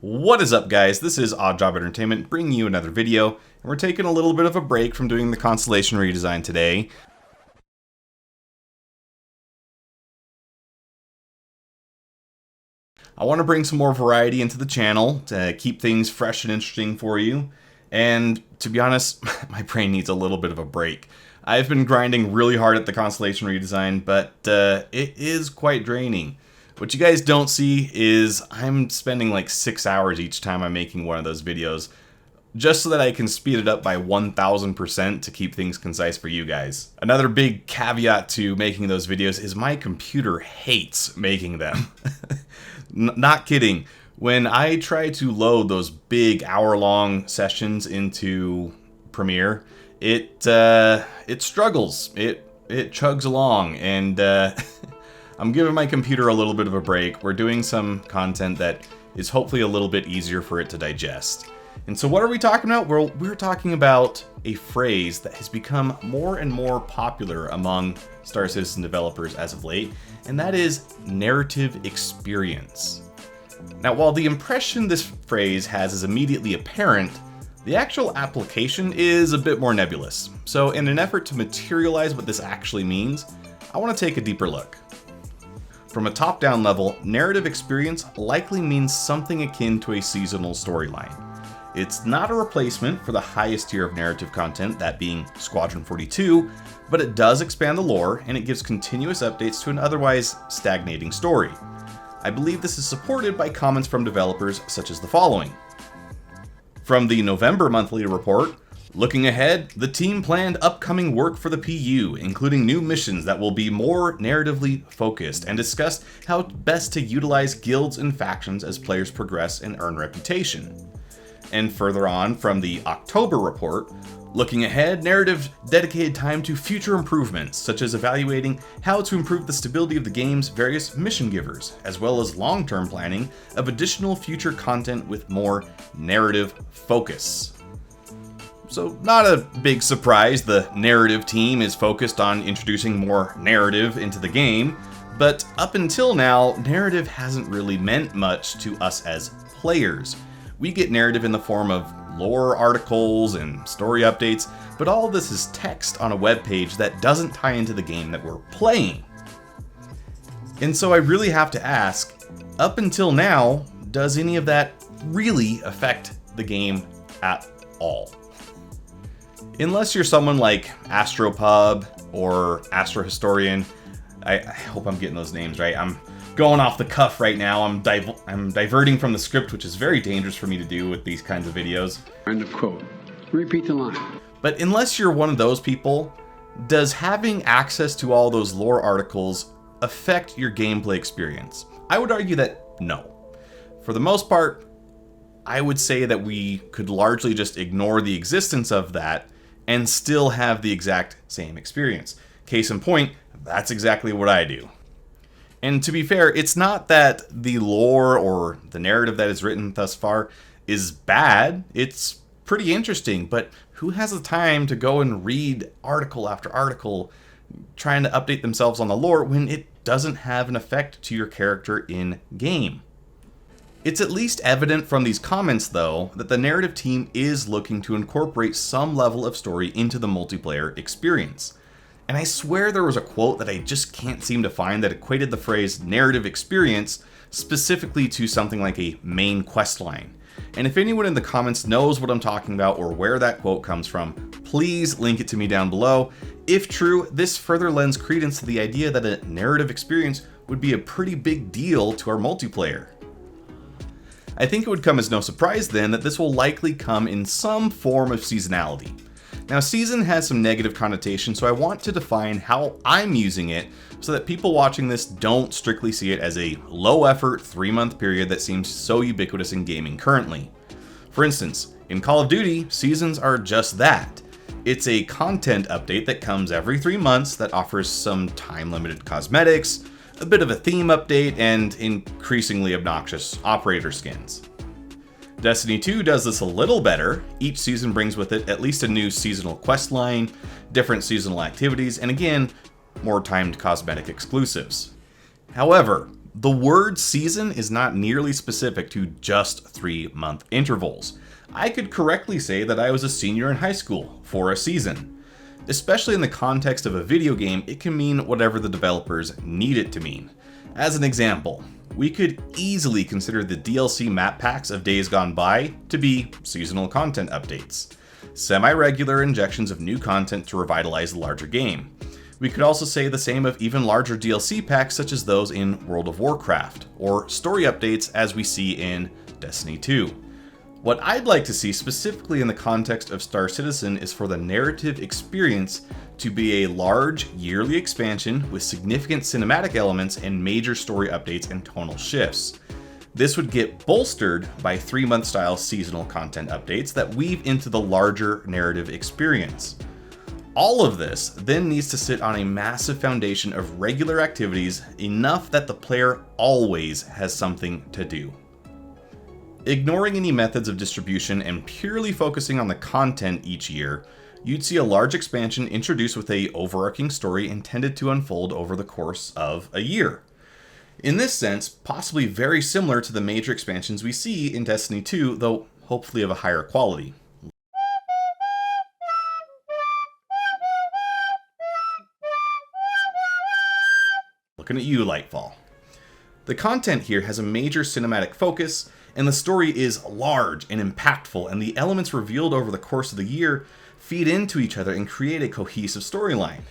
What is up, guys? This is Oddjob Entertainment bringing you another video, and we're taking a little bit of a break from doing the Constellation redesign today. I want to bring some more variety into the channel to keep things fresh and interesting for you, and to be honest, my brain needs a little bit of a break. I've been grinding really hard at the Constellation redesign, but it is quite draining. What you guys don't see is I'm spending like 6 hours each time I'm making one of those videos, just so that I can speed it up by 1000% to keep things concise for you guys. Another big caveat to making those videos is my computer hates making them. Not kidding. When I try to load those big hour-long sessions into Premiere, it struggles. It chugs along, and I'm giving my computer a little bit of a break. We're doing some content that is hopefully a little bit easier for it to digest. And so what are we talking about? Well, we're talking about a phrase that has become more and more popular among Star Citizen developers as of late, and that is narrative experience. Now, while the impression this phrase has is immediately apparent, the actual application is a bit more nebulous. So in an effort to materialize what this actually means, I want to take a deeper look. From a top-down level, narrative experience likely means something akin to a seasonal storyline. It's not a replacement for the highest tier of narrative content, that being Squadron 42, but it does expand the lore, and it gives continuous updates to an otherwise stagnating story. I believe this is supported by comments from developers such as the following. From the November monthly report, looking ahead, the team planned upcoming work for the PU, including new missions that will be more narratively focused, and discussed how best to utilize guilds and factions as players progress and earn reputation. And further on, from the October report, looking ahead, narrative dedicated time to future improvements, such as evaluating how to improve the stability of the game's various mission givers, as well as long-term planning of additional future content with more narrative focus. So, not a big surprise, the narrative team is focused on introducing more narrative into the game, but up until now, narrative hasn't really meant much to us as players. We get narrative in the form of lore articles and story updates, but all of this is text on a web page that doesn't tie into the game that we're playing. And so I really have to ask, up until now, does any of that really affect the game at all? Unless you're someone like Astropub or Astrohistorian, I hope I'm getting those names right. I'm going off the cuff right now. I'm diverting from the script, which is very dangerous for me to do with these kinds of videos. End of quote. Repeat the line. But unless you're one of those people, does having access to all those lore articles affect your gameplay experience? I would argue that no. For the most part, I would say that we could largely just ignore the existence of that and still have the exact same experience. Case in point, that's exactly what I do. And to be fair, it's not that the lore or the narrative that is written thus far is bad. It's pretty interesting, but who has the time to go and read article after article trying to update themselves on the lore when it doesn't have an effect to your character in game? It's at least evident from these comments, though, that the narrative team is looking to incorporate some level of story into the multiplayer experience. And I swear there was a quote that I just can't seem to find that equated the phrase narrative experience specifically to something like a main quest line. And if anyone in the comments knows what I'm talking about or where that quote comes from, please link it to me down below. If true, this further lends credence to the idea that a narrative experience would be a pretty big deal to our multiplayer. I think it would come as no surprise then that this will likely come in some form of seasonality. Now, season has some negative connotation, so I want to define how I'm using it so that people watching this don't strictly see it as a low-effort 3-month period that seems so ubiquitous in gaming currently. For instance, in Call of Duty, seasons are just that. It's a content update that comes every 3 months that offers some time-limited cosmetics, a bit of a theme update, and increasingly obnoxious operator skins. Destiny 2 does this a little better. Each season brings with it at least a new seasonal quest line, different seasonal activities, and again, more timed cosmetic exclusives. However, The word season is not nearly specific to just 3-month intervals. I could correctly say that I was a senior in high school for a season. Especially in the context of a video game, it can mean whatever the developers need it to mean. As an example, we could easily consider the DLC map packs of Days Gone By to be seasonal content updates, semi-regular injections of new content to revitalize the larger game. We could also say the same of even larger DLC packs such as those in World of Warcraft, or story updates as we see in Destiny 2. What I'd like to see specifically in the context of Star Citizen is for the narrative experience to be a large yearly expansion with significant cinematic elements and major story updates and tonal shifts. This would get bolstered by 3-month style seasonal content updates that weave into the larger narrative experience. All of this then needs to sit on a massive foundation of regular activities, enough that the player always has something to do. Ignoring any methods of distribution and purely focusing on the content each year, you'd see a large expansion introduced with an overarching story intended to unfold over the course of a year. In this sense, possibly very similar to the major expansions we see in Destiny 2, though hopefully of a higher quality. Looking at you, Lightfall. The content here has a major cinematic focus, and the story is large and impactful, and the elements revealed over the course of the year feed into each other and create a cohesive storyline.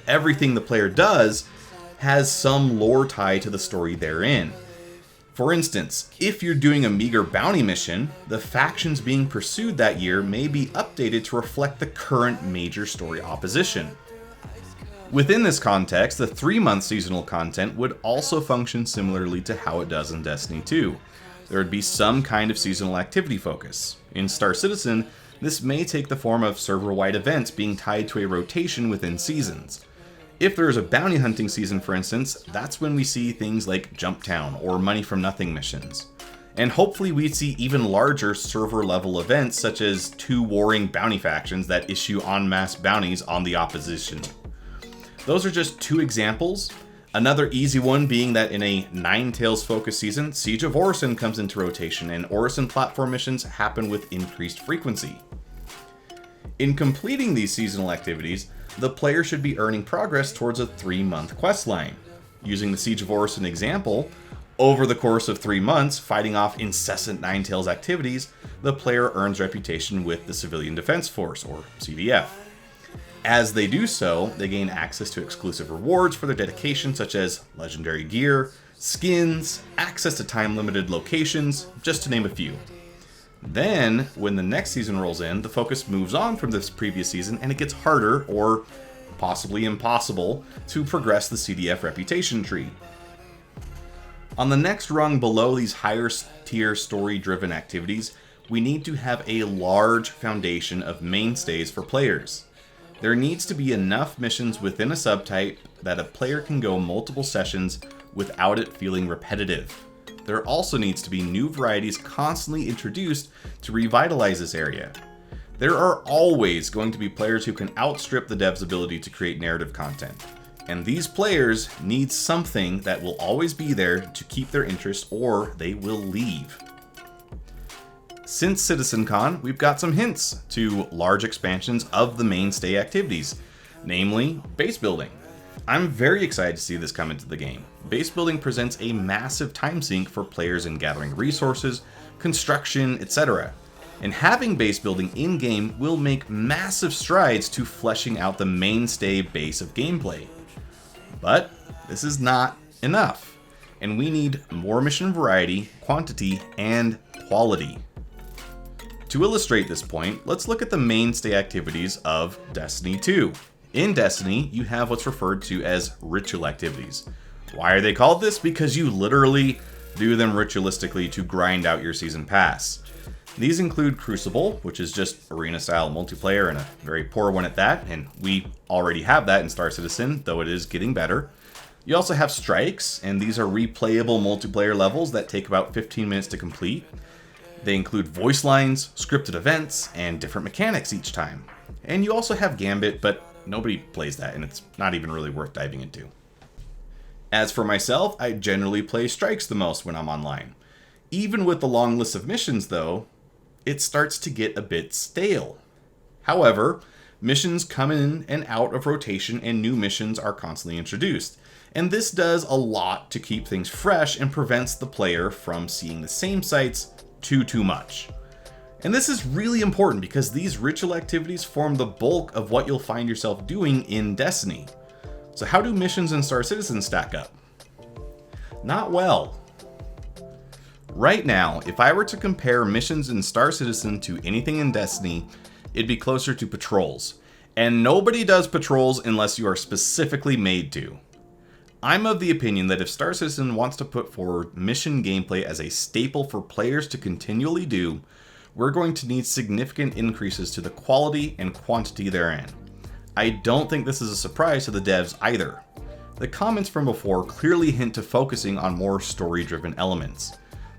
Everything the player does has some lore tie to the story therein. For instance, if you're doing a meager bounty mission, the factions being pursued that year may be updated to reflect the current major story opposition. Within this context, the 3-month seasonal content would also function similarly to how it does in Destiny 2. There would be some kind of seasonal activity focus. In Star Citizen, this may take the form of server-wide events being tied to a rotation within seasons. If there is a bounty hunting season, for instance, that's when we see things like Jump Town or Money from Nothing missions. And hopefully we'd see even larger server-level events such as 2 warring bounty factions that issue en masse bounties on the opposition. Those are just 2 examples. Another easy one being that in a Ninetales focused season, Siege of Orison comes into rotation and Orison platform missions happen with increased frequency. In completing these seasonal activities, the player should be earning progress towards a 3-month questline. Using the Siege of Orison example, over the course of 3 months, fighting off incessant Ninetales activities, the player earns reputation with the Civilian Defense Force, or CDF. As they do so, they gain access to exclusive rewards for their dedication, such as legendary gear, skins, access to time-limited locations, just to name a few. Then, when the next season rolls in, the focus moves on from this previous season and it gets harder, or possibly impossible, to progress the CDF reputation tree. On the next rung below these higher tier story-driven activities, we need to have a large foundation of mainstays for players. There needs to be enough missions within a subtype that a player can go multiple sessions without it feeling repetitive. There also needs to be new varieties constantly introduced to revitalize this area. There are always going to be players who can outstrip the dev's ability to create narrative content, and these players need something that will always be there to keep their interest, or they will leave. Since CitizenCon, we've got some hints to large expansions of the mainstay activities, namely base building. I'm very excited to see this come into the game. Base building presents a massive time sink for players in gathering resources, construction, etc. And having base building in-game will make massive strides to fleshing out the mainstay base of gameplay. But this is not enough, and we need more mission variety, quantity, and quality. To illustrate this point, let's look at the mainstay activities of Destiny 2. In Destiny, you have what's referred to as ritual activities. Why are they called this? Because you literally do them ritualistically to grind out your season pass. These include Crucible, which is just arena-style multiplayer and a very poor one at that, and we already have that in Star Citizen, though it is getting better. You also have Strikes, and these are replayable multiplayer levels that take about 15 minutes to complete. They include voice lines, scripted events, and different mechanics each time. And you also have Gambit, but nobody plays that, and it's not even really worth diving into. As for myself, I generally play strikes the most when I'm online. Even with the long list of missions, though, it starts to get a bit stale. However, missions come in and out of rotation and new missions are constantly introduced. And this does a lot to keep things fresh and prevents the player from seeing the same sights too much. And this is really important because these ritual activities form the bulk of what you'll find yourself doing in Destiny. So how do missions in Star Citizen stack up? Not well. Right now, if I were to compare missions in Star Citizen to anything in Destiny, it'd be closer to patrols. And nobody does patrols unless you are specifically made to. I'm of the opinion that if Star Citizen wants to put forward mission gameplay as a staple for players to continually do, we're going to need significant increases to the quality and quantity therein. I don't think this is a surprise to the devs either. The comments from before clearly hint to focusing on more story-driven elements.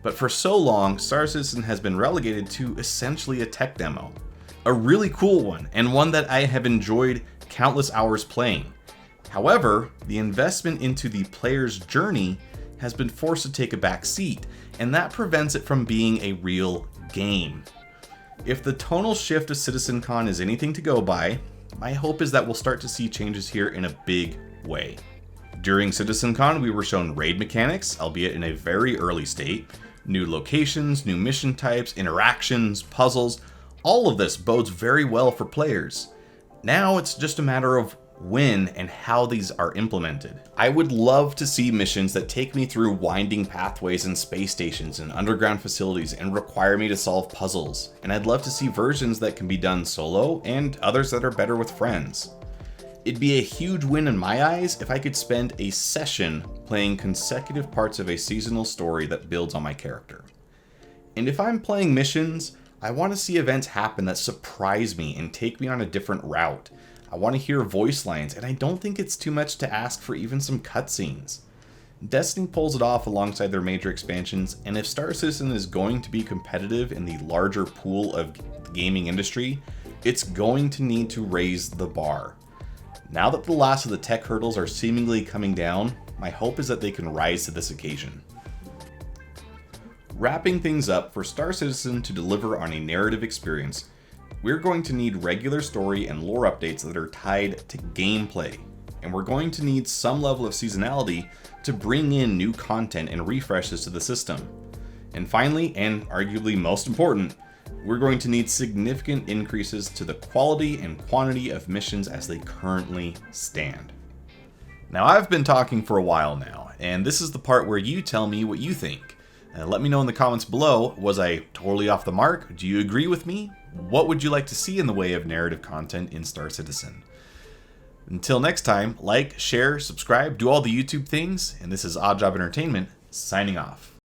But for so long, Star Citizen has been relegated to essentially a tech demo. A really cool one, and one that I have enjoyed countless hours playing. However, the investment into the player's journey has been forced to take a back seat, and that prevents it from being a real game. If the tonal shift of CitizenCon is anything to go by, my hope is that we'll start to see changes here in a big way. During CitizenCon, we were shown raid mechanics, albeit in a very early state, new locations, new mission types, interactions, puzzles. All of this bodes very well for players. Now it's just a matter of when and how these are implemented. I would love to see missions that take me through winding pathways and space stations and underground facilities and require me to solve puzzles. And I'd love to see versions that can be done solo and others that are better with friends. It'd be a huge win in my eyes if I could spend a session playing consecutive parts of a seasonal story that builds on my character. And if I'm playing missions, I want to see events happen that surprise me and take me on a different route. I want to hear voice lines, and I don't think it's too much to ask for even some cutscenes. Destiny pulls it off alongside their major expansions, and if Star Citizen is going to be competitive in the larger pool of the gaming industry, it's going to need to raise the bar. Now that the last of the tech hurdles are seemingly coming down, my hope is that they can rise to this occasion. Wrapping things up, for Star Citizen to deliver on a narrative experience, we're going to need regular story and lore updates that are tied to gameplay, and we're going to need some level of seasonality to bring in new content and refreshes to the system. And finally, and arguably most important, we're going to need significant increases to the quality and quantity of missions as they currently stand. Now, I've been talking for a while now, and this is the part where you tell me what you think. Let me know in the comments below, was I totally off the mark? Do you agree with me? What would you like to see in the way of narrative content in Star Citizen? Until next time, like, share, subscribe, do all the YouTube things, and this is Oddjob Entertainment, signing off.